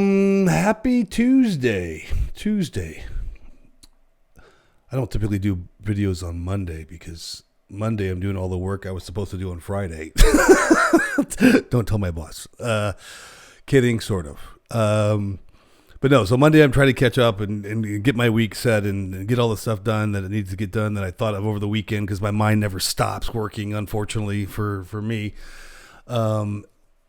Happy Tuesday. I don't typically do videos on Monday because Monday I'm doing all the work I was supposed to do on Friday. Don't tell my boss. Kidding, sort of. But no, so Monday I'm trying to catch up and get my week set and get all the stuff done that it needs to get done that I thought of over the weekend because my mind never stops working, unfortunately, for me.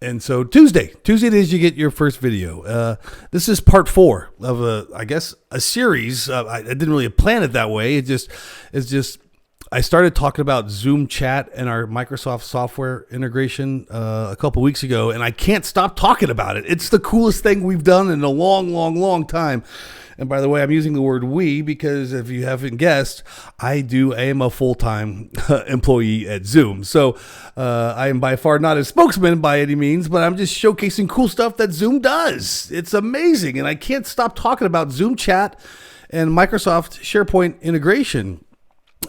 And so Tuesday days you get your first video. This is part 4 of a series. I didn't really plan it that way. It's just I started talking about Zoom chat and our Microsoft software integration a couple weeks ago, and I can't stop talking about it. It's the coolest thing we've done in a long time. And by the way, I'm using the word we because if you haven't guessed, I am a full-time employee at Zoom. So I am by far not a spokesman by any means, but I'm just showcasing cool stuff that Zoom does. It's amazing. And I can't stop talking about Zoom chat and Microsoft Sharepoint integration.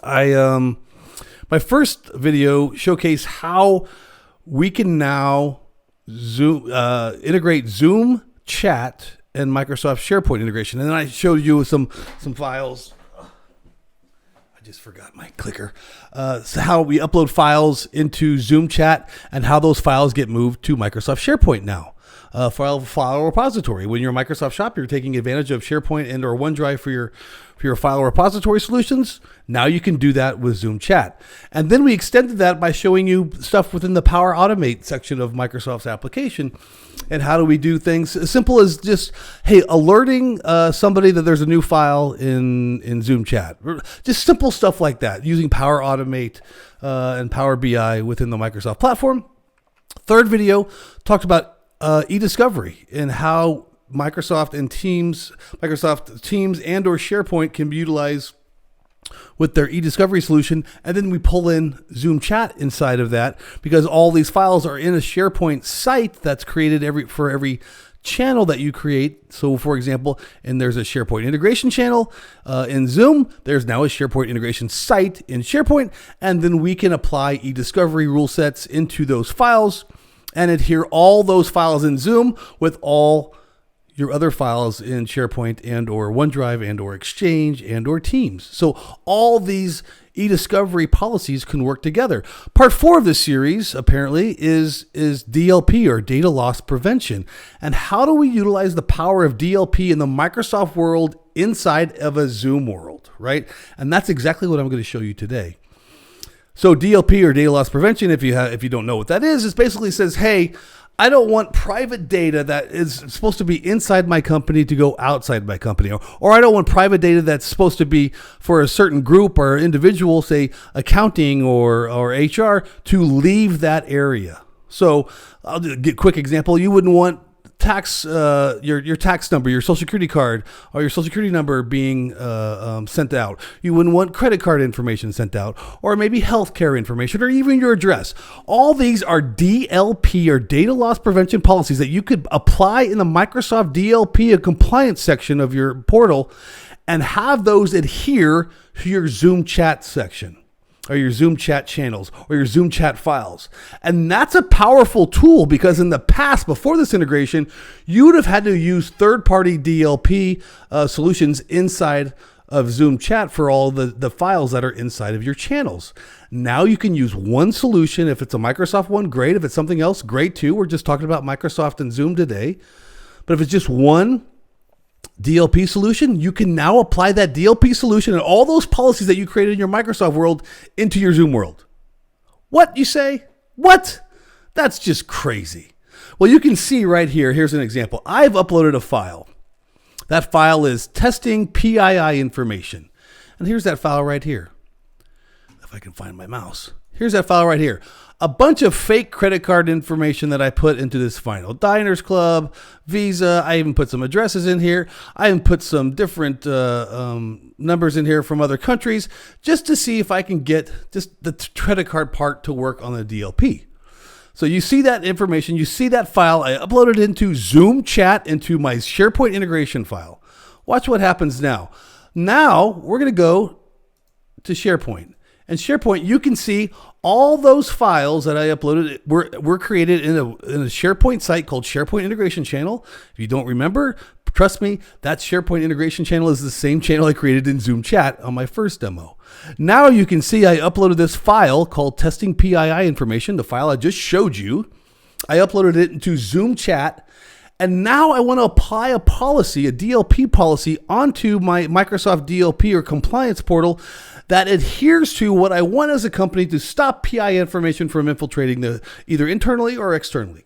My first video showcased how we can now integrate Zoom chat and Microsoft Sharepoint integration. And then I showed you some files. I just forgot my clicker. So how we upload files into Zoom chat and how those files get moved to Microsoft Sharepoint now. File repository. When you're a Microsoft shop, you're taking advantage of SharePoint and or OneDrive for your file repository solutions. Now you can do that with Zoom chat. And then we extended that by showing you stuff within the Power Automate section of Microsoft's application. And how do we do things as simple as just, hey, alerting somebody that there's a new file in Zoom chat. Just simple stuff like that using Power Automate and Power BI within the Microsoft platform. Third video talked about e-discovery and how Microsoft Teams and or SharePoint can be utilized with their e-discovery solution. And then we pull in Zoom chat inside of that because all these files are in a SharePoint site that's created for every channel that you create. So for example, and there's a SharePoint integration channel in Zoom, there's now a SharePoint integration site in SharePoint. And then we can apply e-discovery rule sets into those files and adhere all those files in Zoom with all your other files in SharePoint and or OneDrive and or Exchange and or Teams. So all these e-discovery policies can work together. Part 4 of this series apparently is DLP or data loss prevention. And how do we utilize the power of DLP in the Microsoft world inside of a Zoom world, right? And that's exactly what I'm going to show you today. So DLP or data loss prevention, if you don't know what that is, it basically says, hey, I don't want private data that is supposed to be inside my company to go outside my company. Or I don't want private data that's supposed to be for a certain group or individual, say accounting or HR, to leave that area. So I'll get a quick example. You wouldn't want your tax number, your social security card, or your social security number being sent out. You wouldn't want credit card information sent out, or maybe healthcare information, or even your address. All these are DLP or data loss prevention policies that you could apply in the Microsoft DLP compliance section of your portal and have those adhere to your Zoom chat section, or your Zoom chat channels, or your Zoom chat files. And that's a powerful tool because in the past, before this integration, you would have had to use third-party DLP solutions inside of Zoom chat for all the files that are inside of your channels. Now you can use one solution. If it's a Microsoft one, great. If it's something else, great too. We're just talking about Microsoft and Zoom today. But if it's just one DLP solution, you can now apply that DLP solution and all those policies that you created in your Microsoft world into your Zoom world. What, you say? What? That's just crazy. Well, you can see right here. Here's an example. I've uploaded a file. That file is testing PII information. And here's that file right here. If I can find my mouse. Here's that file right here. A bunch of fake credit card information that I put into this file. Diners Club, Visa. I even put some addresses in here. I even put some different numbers in here from other countries just to see if I can get just the credit card part to work on the DLP. So you see that information, you see that file. I uploaded into Zoom chat into my SharePoint integration file. Watch what happens now. Now we're going to go to SharePoint. And SharePoint, you can see all those files that I uploaded were created in a SharePoint site called SharePoint Integration Channel. If you don't remember, trust me, that SharePoint Integration Channel is the same channel I created in Zoom Chat on my first demo. Now you can see I uploaded this file called testing PII information, the file I just showed you. I uploaded it into Zoom Chat. And now I want to apply a policy, a DLP policy, onto my Microsoft DLP or compliance portal that adheres to what I want as a company to stop PI information from infiltrating either internally or externally.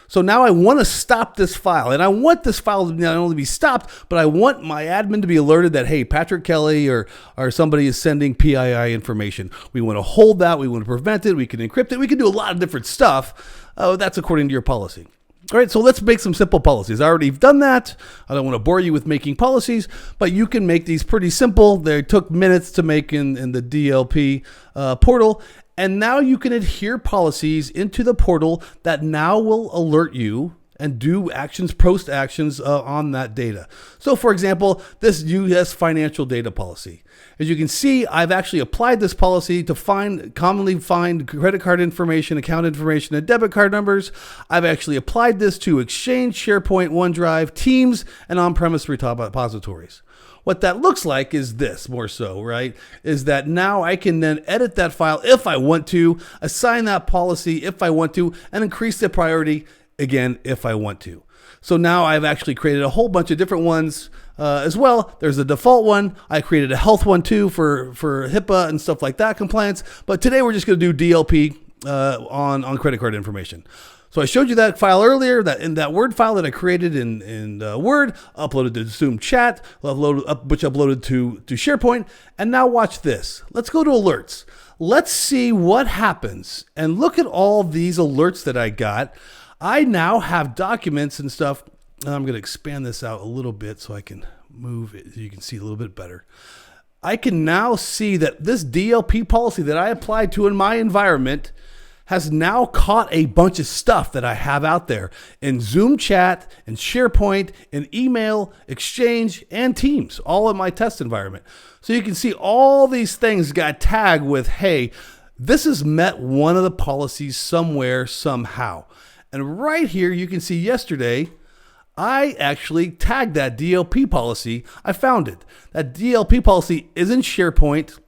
So now I want to stop this file, and I want this file to not only be stopped, but I want my admin to be alerted that, hey, Patrick Kelly or somebody is sending PII information. We want to hold that. We want to prevent it. We can encrypt it. We can do a lot of different stuff. That's according to your policy. All right, so let's make some simple policies. I already done that. I don't want to bore you with making policies, but you can make these pretty simple. They took minutes to make in the DLP portal. And now you can adhere policies into the portal that now will alert you and do actions, post actions on that data. So for example, this US financial data policy. As you can see, I've actually applied this policy to commonly find credit card information, account information, and debit card numbers. I've actually applied this to Exchange, SharePoint, OneDrive, Teams, and on-premise repositories. What that looks like is this, more so, right? Is that now I can then edit that file if I want to, assign that policy if I want to, and increase the priority again if I want to. So now I've actually created a whole bunch of different ones as well. There's a default one. I created a health one too for HIPAA and stuff like that, compliance. But today we're just going to do DLP on credit card information. So I showed you that file earlier, that Word file that I created in Word, uploaded to Zoom Chat, which uploaded to SharePoint. And now watch this. Let's go to alerts. Let's see what happens. And look at all these alerts that I got. I now have documents and stuff. I'm going to expand this out a little bit so I can move it so you can see a little bit better. I can now see that this DLP policy that I applied to in my environment has now caught a bunch of stuff that I have out there in Zoom Chat, in SharePoint, in email, Exchange, and Teams, all in my test environment. So you can see all these things got tagged with, hey, this has met one of the policies somewhere, somehow. And right here, you can see yesterday, I actually tagged that DLP policy. I found it. That DLP policy is in SharePoint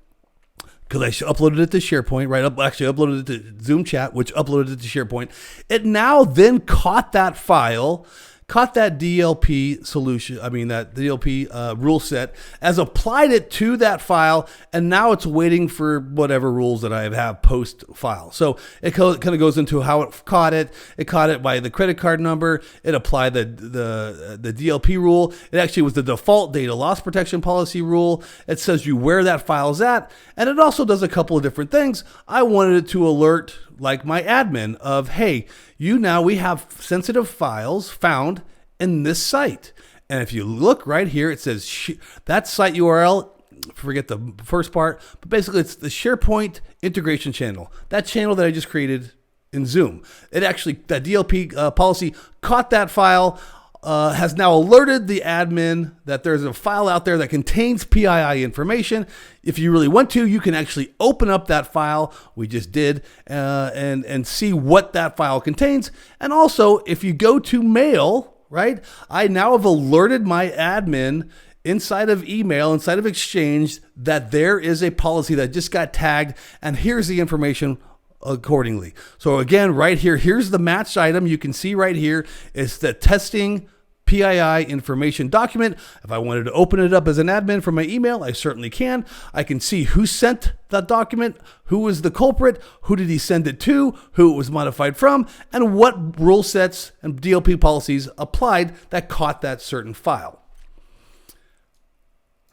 because I uploaded it to SharePoint, right? Actually, uploaded it to Zoom Chat, which uploaded it to SharePoint. It now then caught that file, caught that DLP solution, that DLP rule set, as applied it to that file, and now it's waiting for whatever rules that I have post file. So it kind of goes into how it caught it. It caught it by the credit card number. It applied the DLP rule. It actually was the default data loss protection policy rule. It says you where that file's at, and it also does a couple of different things. I wanted it to alert like my admin of, hey, we have sensitive files found in this site. And if you look right here, it says that site URL, forget the first part, but basically it's the SharePoint integration channel, that channel that I just created in Zoom. It actually, that DLP policy caught that file, has now alerted the admin that there's a file out there that contains PII information. If you really want to, you can actually open up that file we just did and see what that file contains. And also, if you go to mail, right, I now have alerted my admin inside of email, inside of Exchange, that there is a policy that just got tagged, and here's the information accordingly. So again, right here, here's the matched item. You can see right here, it's the testing PII information document. If I wanted to open it up as an admin from my email, I certainly can. I can see who sent that document, who was the culprit, who did he send it to, who it was modified from, and what rule sets and DLP policies applied that caught that certain file.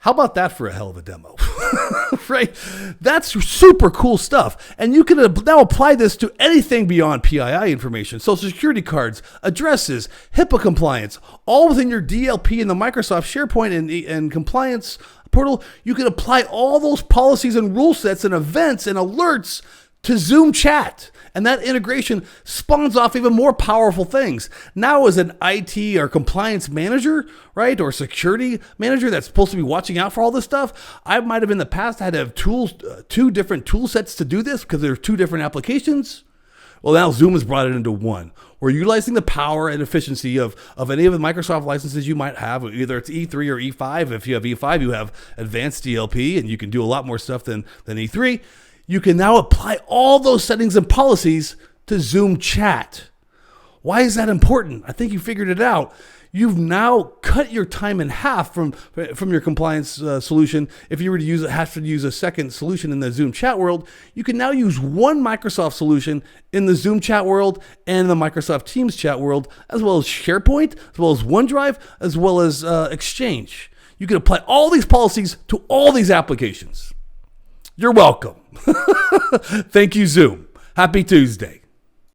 How about that for a hell of a demo? Right? That's super cool stuff. And you can now apply this to anything beyond PII information, social security cards, addresses, HIPAA compliance, all within your DLP in the Microsoft SharePoint and compliance portal. You can apply all those policies and rule sets and events and alerts to Zoom Chat. And that integration spawns off even more powerful things. Now, as an IT or compliance manager, right, or security manager that's supposed to be watching out for all this stuff, I might have in the past had to have tools, two different tool sets to do this because there are two different applications. Well, now Zoom has brought it into one. We're utilizing the power and efficiency of any of the Microsoft licenses you might have, either it's E3 or E5. If you have E5, you have advanced DLP, and you can do a lot more stuff than E3. You can now apply all those settings and policies to Zoom chat. Why is that important? I think you figured it out. You've now cut your time in half from your compliance solution. If you were to have to use a second solution in the Zoom chat world, you can now use one Microsoft solution in the Zoom chat world and the Microsoft Teams chat world, as well as SharePoint, as well as OneDrive, as well as Exchange. You can apply all these policies to all these applications. You're welcome. Thank you, Zoom. Happy Tuesday.